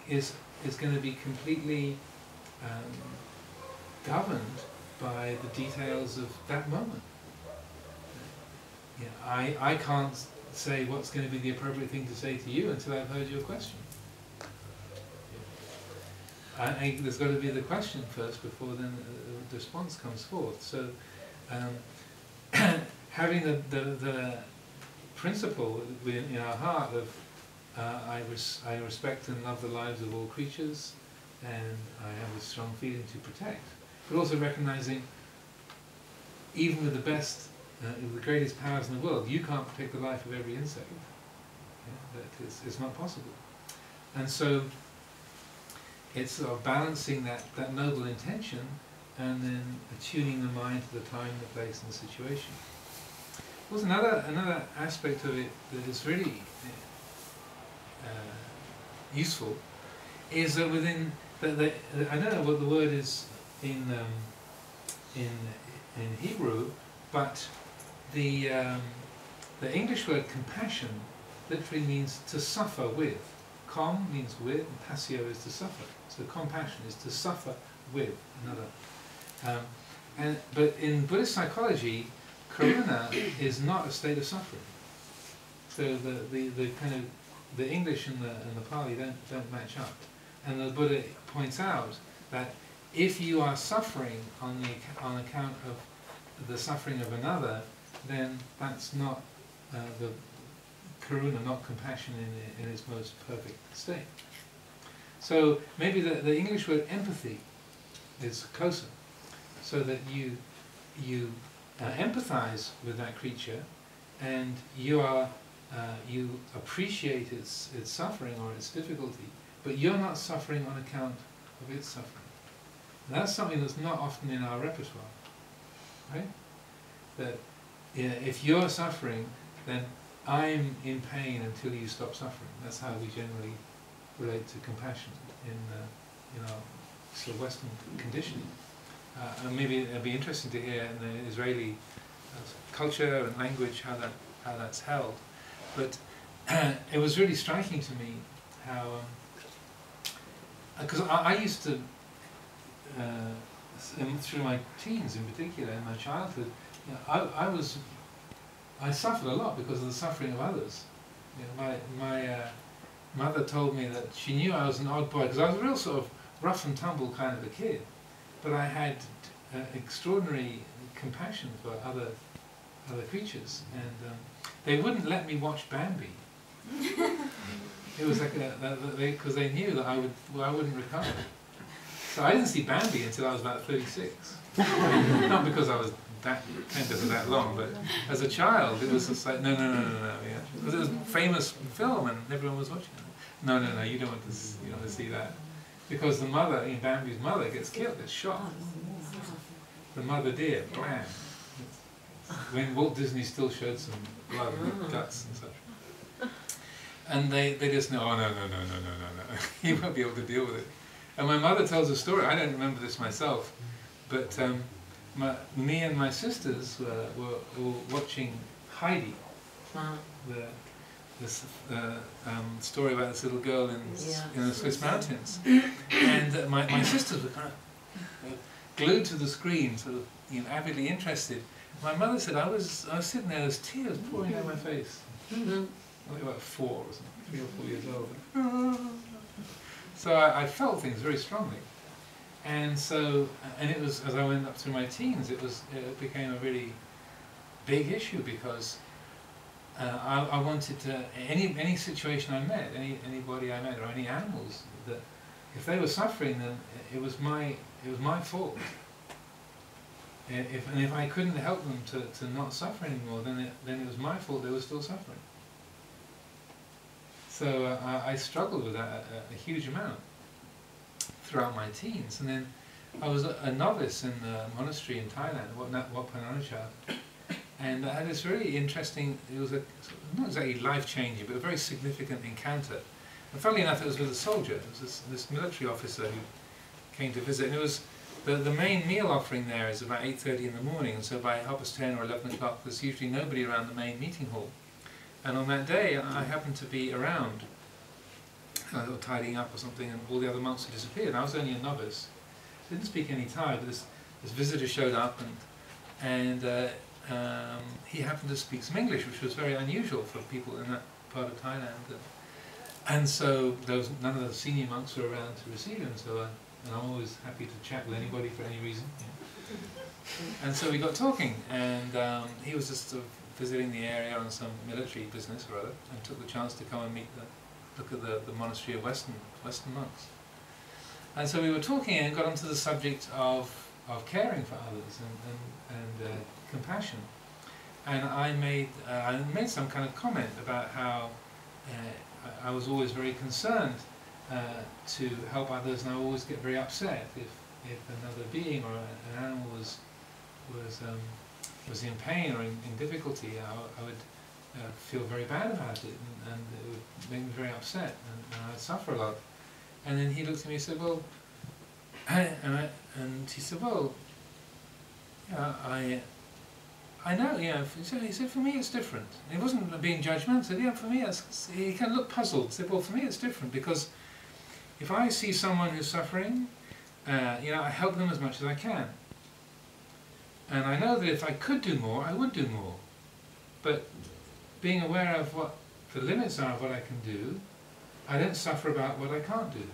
is going to be completely governed by the details of that moment. I can't say what's going to be the appropriate thing to say to you until I've heard your question. There's got to be the question first before then the response comes forth. So having the principle in our heart of I respect and love the lives of all creatures, and I have a strong feeling to protect, but also recognizing even with the best, the greatest powers in the world, you can't protect the life of every insect. That it's not possible. And so it's sort of balancing that noble intention and then attuning the mind to the time, the place and the situation. There's another aspect of it that is really useful is that within I don't know what the word is in Hebrew, but the English word compassion literally means to suffer with. Com means with, and passio is to suffer. So compassion is to suffer with another. But in Buddhist psychology, karuna is not a state of suffering. So the kind of the English and the Pali don't match up. And the Buddha points out that if you are suffering on account of the suffering of another, then that's not the karuna, not compassion in its most perfect state. So maybe the English word empathy is closer, so that you empathize with that creature, and you are you appreciate its suffering or its difficulty, but you're not suffering on account of its suffering. And that's something that's not often in our repertoire, right? That if you're suffering, then I'm in pain until you stop suffering. That's how we generally relate to compassion in our sort of Western conditioning. And maybe it'd be interesting to hear in the Israeli culture and language how that's held. But it was really striking to me how, because I used to, through my teens in particular, in my childhood, you know, I suffered a lot because of the suffering of others. You know, my mother told me that she knew I was an odd boy because I was a real sort of rough and tumble kind of a kid, but I had extraordinary compassion for other creatures, and they wouldn't let me watch Bambi. It was like because they knew that I wouldn't recover. So I didn't see Bambi until I was about 36. Not because I was that tender for that long, but as a child it was just like no, yeah, because it was a famous film and everyone was watching it. No, you don't want to see that, because the mother, Bambi's mother, gets killed, gets shot. The mother deer, blam. When Walt Disney still showed some blood and guts and such. And they just know, oh no, you won't be able to deal with it. And my mother tells a story, I don't remember this myself, but me and my sisters were watching Heidi, this story about this little girl in the Swiss mountains. And my sisters were kind of glued to the screen, sort of avidly interested. My mother said I was sitting there, there's tears pouring down my face. I was about 4 or something, 3 or 4 years old. So I felt things very strongly, and it was, as I went up through my teens, it became a really big issue, because I wanted to, any situation I met, anybody I met, or any animals, that if they were suffering, then it was my fault. And if I couldn't help them to not suffer anymore, then it was my fault they were still suffering. So I struggled with that a huge amount throughout my teens. And then I was a novice in the monastery in Thailand, Wat Pananacha, and I had this really interesting, it was not exactly life-changing, but a very significant encounter. And funnily enough, it was with a soldier. It was this military officer who came to visit, and it was the main meal offering there is about 8:30 in the morning, and so by 10:30 or 11 o'clock there's usually nobody around the main meeting hall. And on that day I happened to be around, or tidying up or something, and all the other monks had disappeared. I was only a novice, didn't speak any Thai, but this visitor showed up, and he happened to speak some English, which was very unusual for people in that part of Thailand. And so none of the senior monks were around to receive him, and I'm always happy to chat with anybody for any reason. And so we got talking, and he was just sort of visiting the area on some military business or other, and took the chance to come and look at the monastery of Western monks. And so we were talking and got onto the subject of caring for others and compassion. And I made some kind of comment about how I was always very concerned to help others, and I always get very upset if another being or an animal was in pain or in difficulty. I would feel very bad about it, and it would make me very upset, and I'd suffer a lot. And then he looked at me and said, "Well," and he said, "Well, yeah, I know, yeah." He said, "For me it's different." And he wasn't being judgmental. He said, "Yeah, for me he kind of looked puzzled." He said, "Well, for me it's different, because if I see someone who's suffering, I help them as much as I can. And I know that if I could do more, I would do more. But being aware of what the limits are of what I can do, I don't suffer about what I can't do.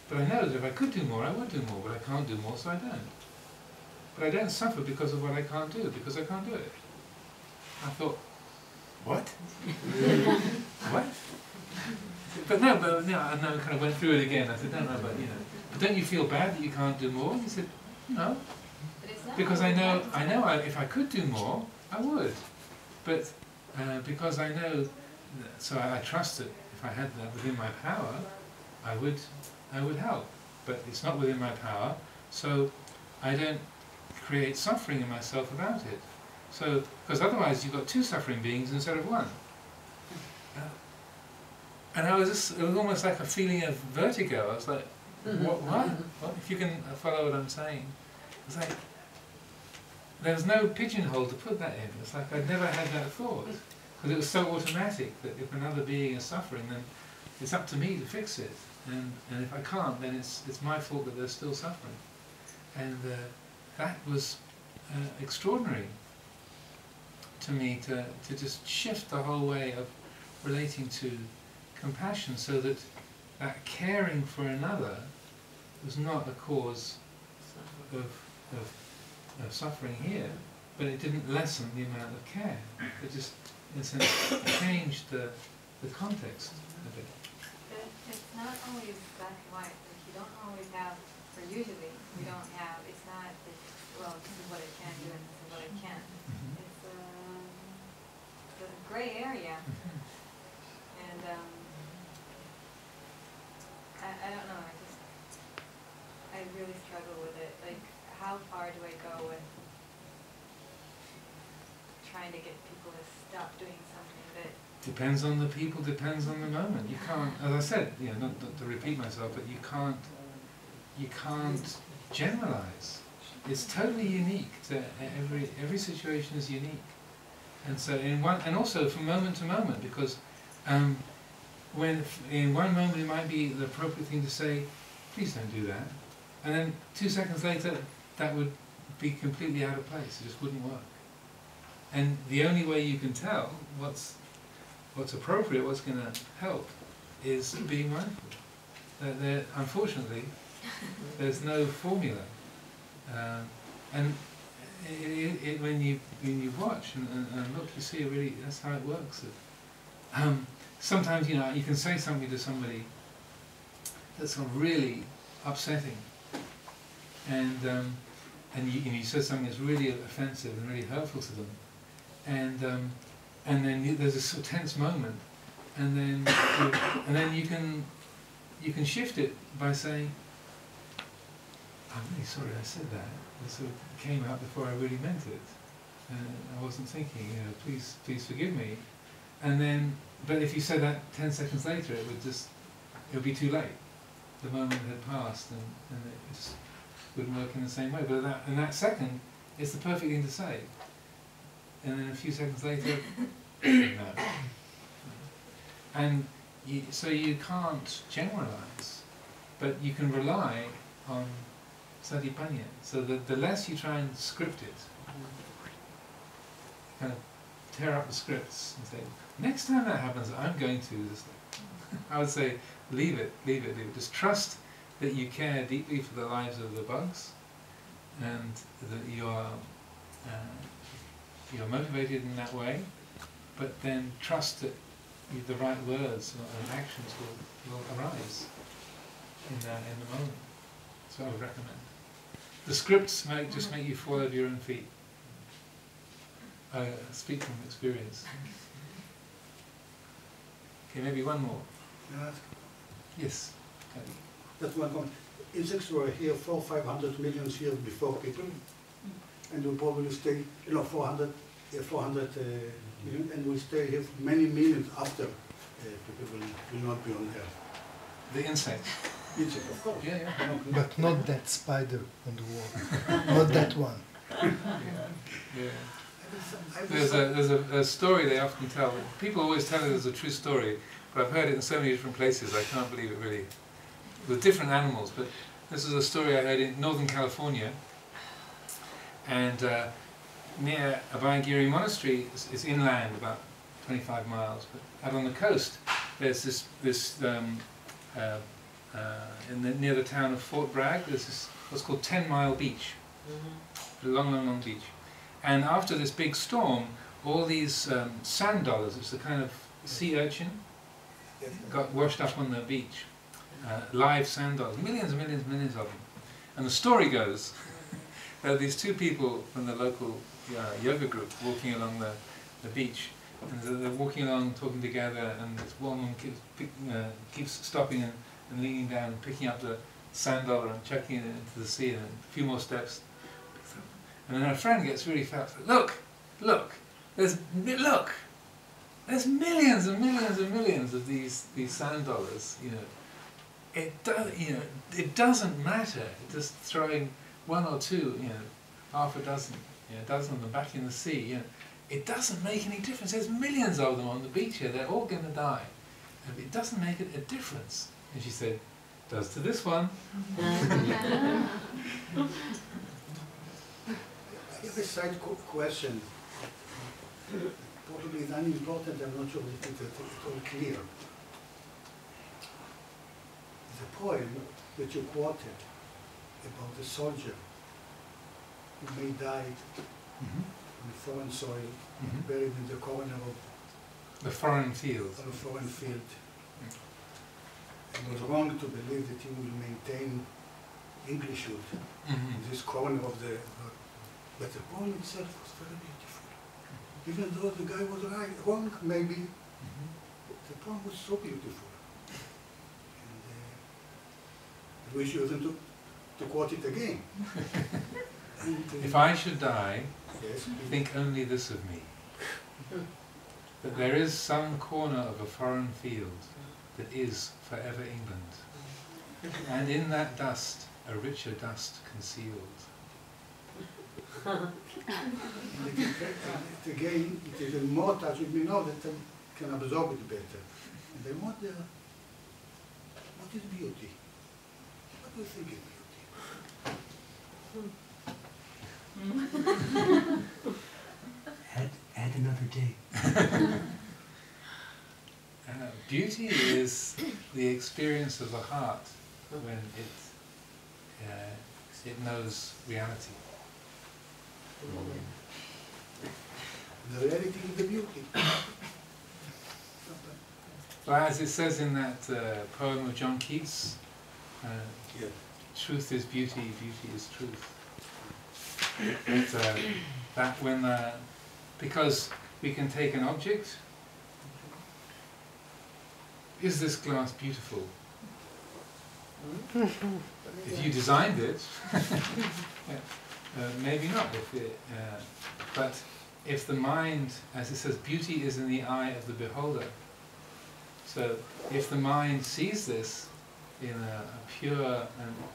But I know that if I could do more, I would do more, but I can't do more, so I don't. But I don't suffer because of what I can't do, because I can't do it." I thought, what? What? But no, I kind of went through it again. I said, no, but don't you feel bad that you can't do more? He said, no. But it's not because I know if I could do more, I would. But because I know, so I trust that if I had that within my power, I would help. But it's not within my power, so I don't create suffering in myself about it. So, because otherwise you've got two suffering beings instead of one. And it was almost like a feeling of vertigo. I was like, what? If you can follow what I'm saying. It's like, there was no pigeonhole to put that in. It's like I'd never had that thought. Because it was so automatic that if another being is suffering, then it's up to me to fix it. And if I can't, then it's my fault that they're still suffering. And that was extraordinary to me, to just shift the whole way of relating to compassion, so that caring for another was not a cause of suffering here, but it didn't lessen the amount of care. It just, in a sense, changed the context a bit. It's not always black and white. Like you don't always have, or usually we don't have. It's not that, well, this is what I can do and this is what I can't. It's a gray area, and I don't know. I really struggle with it. Like, how far do I go with trying to get people to stop doing something that... Depends on the people, depends on the moment. You can't, as I said, not to repeat myself, but you can't generalize. It's totally unique. Every situation is unique. And so and also from moment to moment, because when in one moment it might be the appropriate thing to say, please don't do that. And then 2 seconds later, that would be completely out of place. It just wouldn't work. And the only way you can tell what's appropriate, what's going to help, is being mindful. Unfortunately, there's no formula. And when you watch and look, you see really that's how it works. Sometimes you can say something to somebody that's really upsetting, and you said something that's really offensive and really hurtful to them, and then there's a sort of tense moment, and then you can shift it by saying, I'm really sorry I said that. It sort of came out before I really meant it, and I wasn't thinking. Please forgive me. And then, but if you said that 10 seconds later, it would be too late. The moment had passed, and it just wouldn't work in the same way. But in that second, it's the perfect thing to say. And then a few seconds later, no. And so you can't generalize, but you can rely on satipanya. So the less you try and script it, kind of tear up the scripts and say, next time that happens, I'm going to just. I would say, leave it. Just trust that you care deeply for the lives of the bugs, and that you're motivated in that way. But then trust that the right words and actions will arise in the moment. That's what I would recommend. The scripts just make you fall over your own feet. I speak from experience. Okay, maybe one more. Yes. That's one comment. Insects were here 400-500 million years before people, and will probably stay, 400 million, and will stay here for many millions after people will not be on Earth. The insect. Insect, of course. Yeah. But not that spider on the wall. Not that one. Yeah. There's a story they often tell. People always tell it as a true story, but I've heard it in so many different places. I can't believe it really. With different animals, but this is a story I heard in Northern California, and near Abhayagiri Monastery is inland, about 25 miles. But out on the coast, there's this near the town of Fort Bragg. There's this what's called 10-mile beach, a long beach. And after this big storm, all these sand dollars, it's a kind of sea urchin, got washed up on the beach. Live sand dollars, millions and millions of them. And the story goes there are these two people from the local yoga group walking along the beach, and they're walking along, talking together, and this woman keeps stopping and leaning down and picking up the sand dollar and chucking it into the sea, and a few more steps, and then her friend gets really fast. Look, there's millions and millions and millions of these sand dollars. It doesn't matter. Just throwing one or two, half a dozen, a dozen of them back in the sea. It doesn't make any difference. There's millions of them on the beach here. They're all going to die. It doesn't make a difference. And she said, "Does to this one." I have a side question. Probably it's unimportant, I'm not sure if it's at all clear. The poem that you quoted about the soldier who may die on foreign soil, buried in the corner of the foreign field. Of a foreign field. It was wrong to believe that he will maintain Englishhood in this corner of the... But the poem itself was very beautiful. Even though the guy was wrong, maybe, the poem was so beautiful. And I wish you to quote it again. If I should die, yes, think only this of me, that there is some corner of a foreign field that is forever England, and in that dust a richer dust concealed. Again, it is even more touch with me now that I can absorb it better. And I wonder, what is beauty? What do you think is beauty? Add another day. Beauty is the experience of the heart when it knows reality. The reality is the beauty. Well, as it says in that poem of John Keats, truth is beauty, beauty is truth. That when because we can take an object. Is this glass beautiful? If you designed it, maybe not. But if the mind, as it says, beauty is in the eye of the beholder. So if the mind sees this in a pure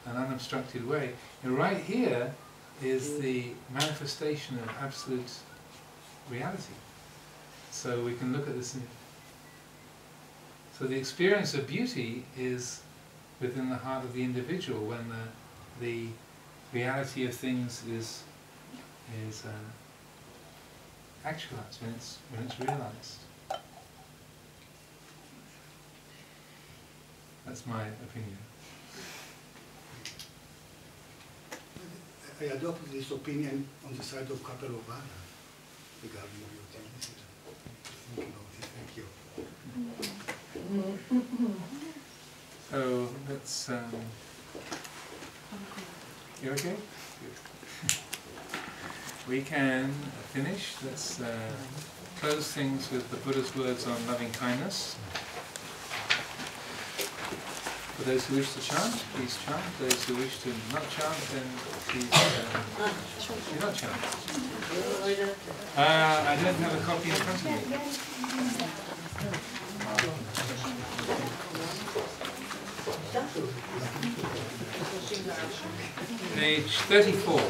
and unobstructed way, and right here is the manifestation of absolute reality. So we can look at this. So the experience of beauty is within the heart of the individual when the reality of things is actualized, when it's realized. That's my opinion. I adopt this opinion on the side of Bhavana regarding beauty. Thinking about it. Thank you. So let's. You okay? Good. We can finish. Let's close things with the Buddha's words on loving kindness. For those who wish to chant, please chant. Those who wish to not chant, then please do not chant. I don't have a copy in front of me. Page 34.